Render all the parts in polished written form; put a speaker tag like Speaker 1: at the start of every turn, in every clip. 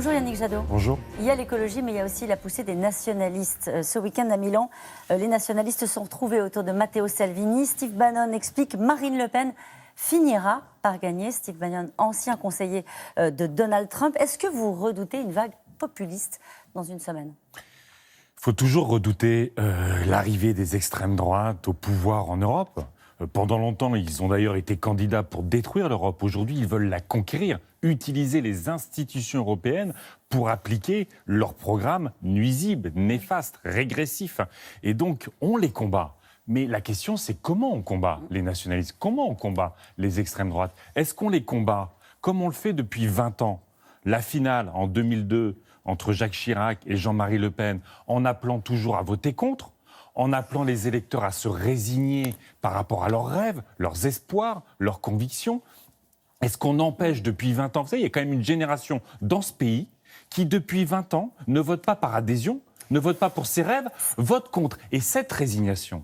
Speaker 1: Bonjour Yannick Jadot.
Speaker 2: Bonjour.
Speaker 1: Il y a l'écologie, mais il y a aussi la poussée des nationalistes. Ce week-end à Milan, les nationalistes se sont retrouvés autour de Matteo Salvini. Steve Bannon explique Marine Le Pen finira par gagner. Steve Bannon, ancien conseiller de Donald Trump. Est-ce que vous redoutez une vague populiste dans une semaine ?
Speaker 2: Il faut toujours redouter l'arrivée des extrêmes droites au pouvoir en Europe. Pendant longtemps, ils ont d'ailleurs été candidats pour détruire l'Europe. Aujourd'hui, ils veulent la conquérir, utiliser les institutions européennes pour appliquer leurs programmes nuisibles, néfastes, régressifs. Et donc, on les combat. Mais la question, c'est comment on combat les nationalistes ? Comment on combat les extrêmes droites ? Est-ce qu'on les combat comme on le fait depuis 20 ans ? La finale en 2002 entre Jacques Chirac et Jean-Marie Le Pen, en appelant toujours à voter contre, en appelant les électeurs à se résigner par rapport à leurs rêves, leurs espoirs, leurs convictions. Est-ce qu'on empêche depuis 20 ans ? Vous savez, il y a quand même une génération dans ce pays qui, depuis 20 ans, ne vote pas par adhésion, ne vote pas pour ses rêves, vote contre. Et cette résignation,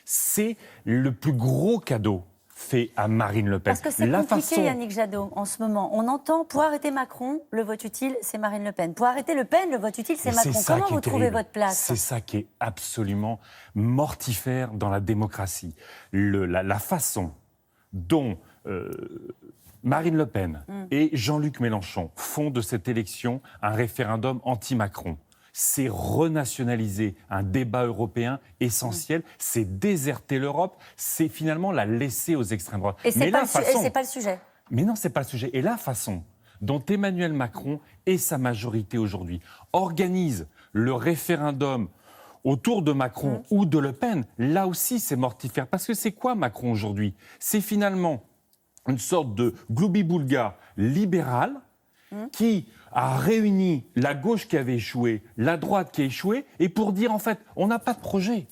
Speaker 2: c'est le plus gros cadeau fait à Marine Le Pen.
Speaker 1: Parce que c'est compliqué, Yannick Jadot, en ce moment. On entend, pour arrêter Macron, le vote utile, c'est Marine Le Pen. Pour arrêter Le Pen, le vote utile, c'est Macron. Comment vous trouvez votre place ?
Speaker 2: C'est ça qui est absolument mortifère dans la démocratie. La façon dont Marine Le Pen et Jean-Luc Mélenchon font de cette élection un référendum anti-Macron, c'est renationaliser un débat européen essentiel, c'est déserter l'Europe, c'est finalement la laisser aux extrêmes droites.
Speaker 1: Et c'est pas le sujet.
Speaker 2: Mais non, c'est pas le sujet. Et la façon dont Emmanuel Macron et sa majorité aujourd'hui organisent le référendum autour de Macron ou de Le Pen, là aussi c'est mortifère. Parce que c'est quoi Macron aujourd'hui ? C'est finalement une sorte de gloubi-boulga libéral qui a réuni la gauche qui avait échoué, la droite qui a échoué, et pour dire en fait, on n'a pas de projet,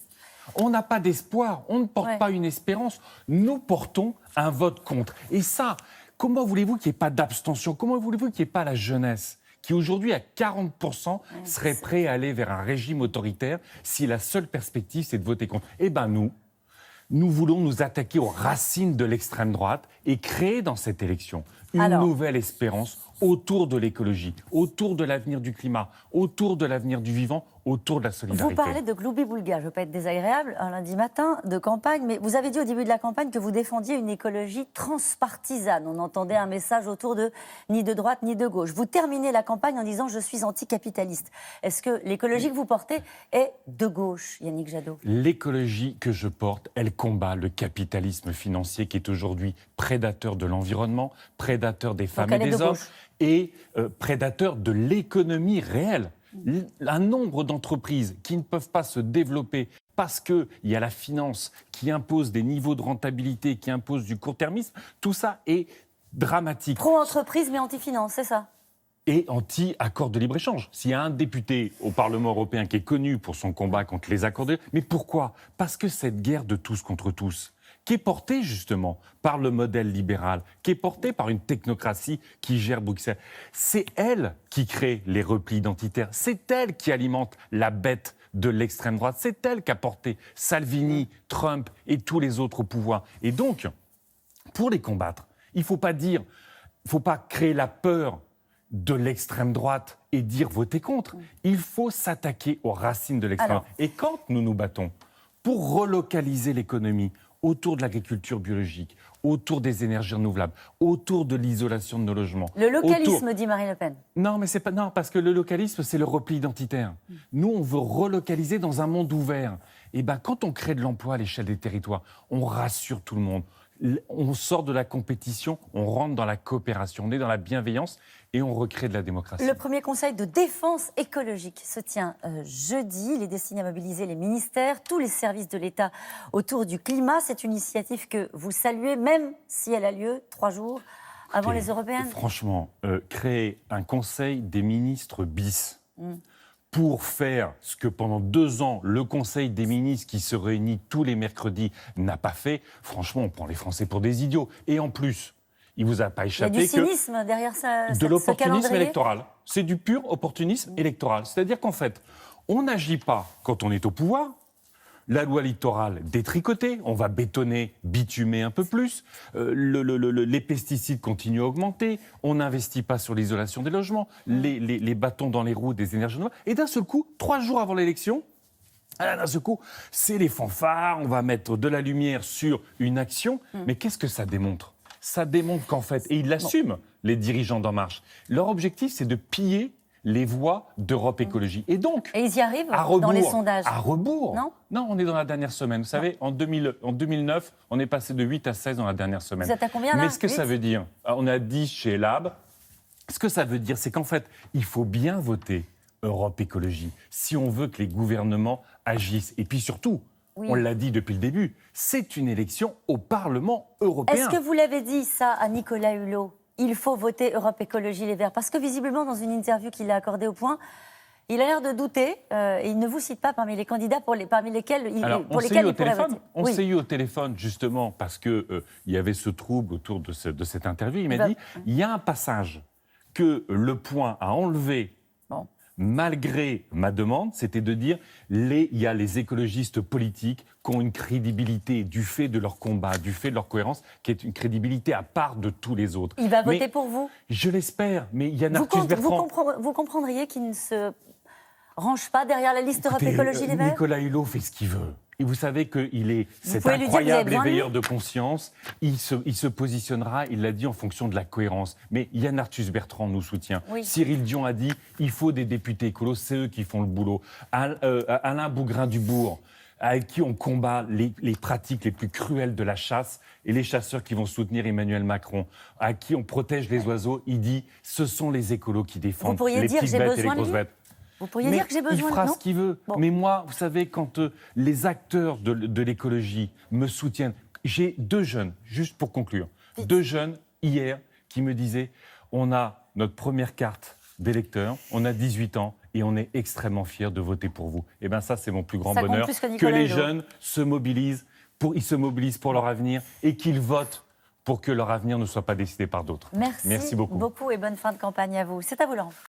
Speaker 2: on n'a pas d'espoir, on ne porte pas une espérance, nous portons un vote contre. Et ça, comment voulez-vous qu'il n'y ait pas d'abstention ? Comment voulez-vous qu'il n'y ait pas la jeunesse qui aujourd'hui à 40% serait prêt à aller vers un régime autoritaire si la seule perspective c'est de voter contre ? Eh bien nous voulons nous attaquer aux racines de l'extrême droite et créer dans cette élection une nouvelle espérance autour de l'écologie, autour de l'avenir du climat, autour de l'avenir du vivant, autour de la solidarité.
Speaker 1: Vous parlez de gloubi-boulga, je ne veux pas être désagréable, un lundi matin de campagne, mais vous avez dit au début de la campagne que vous défendiez une écologie transpartisane. On entendait un message autour de ni de droite ni de gauche. Vous terminez la campagne en disant « je suis anticapitaliste ». Est-ce que l'écologie que vous portez est de gauche, Yannick Jadot ?
Speaker 2: L'écologie que je porte, elle combat le capitalisme financier qui est aujourd'hui prédateur de l'environnement, prédateur des femmes et des hommes et prédateur de l'économie réelle. Un nombre d'entreprises qui ne peuvent pas se développer parce qu'il y a la finance qui impose des niveaux de rentabilité, qui impose du court-termisme, tout ça est dramatique.
Speaker 1: Pro-entreprise mais anti-finance, c'est ça ?
Speaker 2: Et anti-accord de libre-échange. S'il y a un député au Parlement européen qui est connu pour son combat contre les accords de... Mais pourquoi ? Parce que cette guerre de tous contre tous, qui est portée justement par le modèle libéral, qui est portée par une technocratie qui gère Bruxelles, c'est elle qui crée les replis identitaires, c'est elle qui alimente la bête de l'extrême droite, c'est elle qui a porté Salvini, Trump et tous les autres au pouvoir. Et donc, pour les combattre, il ne faut pas créer la peur de l'extrême droite et dire voter contre. Il faut s'attaquer aux racines de l'extrême droite. Et quand nous nous battons pour relocaliser l'économie autour de l'agriculture biologique, autour des énergies renouvelables, autour de l'isolation de nos logements.
Speaker 1: Le localisme, dit Marine Le Pen.
Speaker 2: Non, mais c'est pas non, parce que le localisme, c'est le repli identitaire. Nous, on veut relocaliser dans un monde ouvert. Et ben, quand on crée de l'emploi à l'échelle des territoires, on rassure tout le monde. On sort de la compétition, on rentre dans la coopération, on est dans la bienveillance et on recrée de la démocratie.
Speaker 1: Le premier conseil de défense écologique se tient jeudi. Il est destiné à mobiliser les ministères, tous les services de l'État autour du climat. C'est une initiative que vous saluez, même si elle a lieu 3 jours avant les européennes.
Speaker 2: Franchement, créer un conseil des ministres bis pour faire ce que pendant 2 ans, le Conseil des ministres qui se réunit tous les mercredis n'a pas fait, franchement, on prend les Français pour des idiots. Et en plus, il ne vous a pas échappé
Speaker 1: il y a du cynisme derrière ça.
Speaker 2: De l'opportunisme électoral. C'est du pur opportunisme électoral. C'est-à-dire qu'en fait, on n'agit pas quand on est au pouvoir. la loi littorale détricotée, on va bétonner, bitumer un peu plus, les pesticides continuent à augmenter, on n'investit pas sur l'isolation des logements, les bâtons dans les roues des énergies renouvelables, et d'un seul coup, 3 jours avant l'élection, d'un seul coup, c'est les fanfares, on va mettre de la lumière sur une action, mais qu'est-ce que ça démontre ? Ça démontre qu'en fait, et ils l'assument, les dirigeants d'En Marche, leur objectif, c'est de piller les voix d'Europe Écologie. Et donc,
Speaker 1: Et ils y arrivent
Speaker 2: à rebours,
Speaker 1: dans les sondages.
Speaker 2: À rebours.
Speaker 1: Non,
Speaker 2: on est dans la dernière semaine. Vous savez, en 2009, on est passé de 8 à 16 dans la dernière semaine.
Speaker 1: Vous êtes à combien là ?
Speaker 2: Mais ce que
Speaker 1: 8
Speaker 2: ça veut dire, on est à 10 chez Lab, ce que ça veut dire, c'est qu'en fait, il faut bien voter Europe Écologie si on veut que les gouvernements agissent. Et puis surtout, on l'a dit depuis le début, c'est une élection au Parlement européen.
Speaker 1: Est-ce que vous l'avez dit ça à Nicolas Hulot ? Il faut voter Europe Écologie Les Verts. Parce que visiblement, dans une interview qu'il a accordée au Point, il a l'air de douter et il ne vous cite pas parmi les candidats parmi lesquels il pourrait voter.
Speaker 2: On s'est eu au téléphone justement parce qu'il y avait ce trouble autour de cette interview. Il m'a dit, il y a un passage que Le Point a enlevé malgré ma demande, c'était de dire il y a les écologistes politiques qui ont une crédibilité du fait de leur combat, du fait de leur cohérence, qui est une crédibilité à part de tous les autres.
Speaker 1: Il va voter pour vous ?
Speaker 2: Je l'espère, mais il y a Arthus Bertrand.
Speaker 1: Vous comprendriez qu'il ne se range pas derrière la liste Europe Écologie Les Verts ?
Speaker 2: Nicolas Hulot fait ce qu'il veut. Et vous savez qu'il est cet
Speaker 1: pouvez lui dire que vous avez
Speaker 2: incroyable
Speaker 1: besoin de lui ?
Speaker 2: éveilleur de conscience. Il se positionnera, il l'a dit, en fonction de la cohérence. Mais Yann Arthus Bertrand nous soutient.
Speaker 1: Oui.
Speaker 2: Cyril Dion a dit il faut des députés écolos, c'est eux qui font le boulot. Alain Bougrain-Dubourg, avec qui on combat les pratiques les plus cruelles de la chasse, et les chasseurs qui vont soutenir Emmanuel Macron, à qui on protège les oiseaux, il dit ce sont les écolos qui défendent les petites bêtes et les grosses bêtes.
Speaker 1: Vous pourriez dire que j'ai besoin de lui ?
Speaker 2: Il fera ce qu'il veut. Bon. Mais moi, vous savez, quand les acteurs de l'écologie me soutiennent, j'ai 2 jeunes, juste pour conclure, 2 jeunes hier qui me disaient on a notre première carte d'électeur, on a 18 ans et on est extrêmement fiers de voter pour vous. Et bien ça, c'est mon plus grand bonheur, que les jeunes se mobilisent pour leur avenir et qu'ils votent pour que leur avenir ne soit pas décidé par d'autres.
Speaker 1: Merci beaucoup et bonne fin de campagne à vous. C'est à vous, Laurent.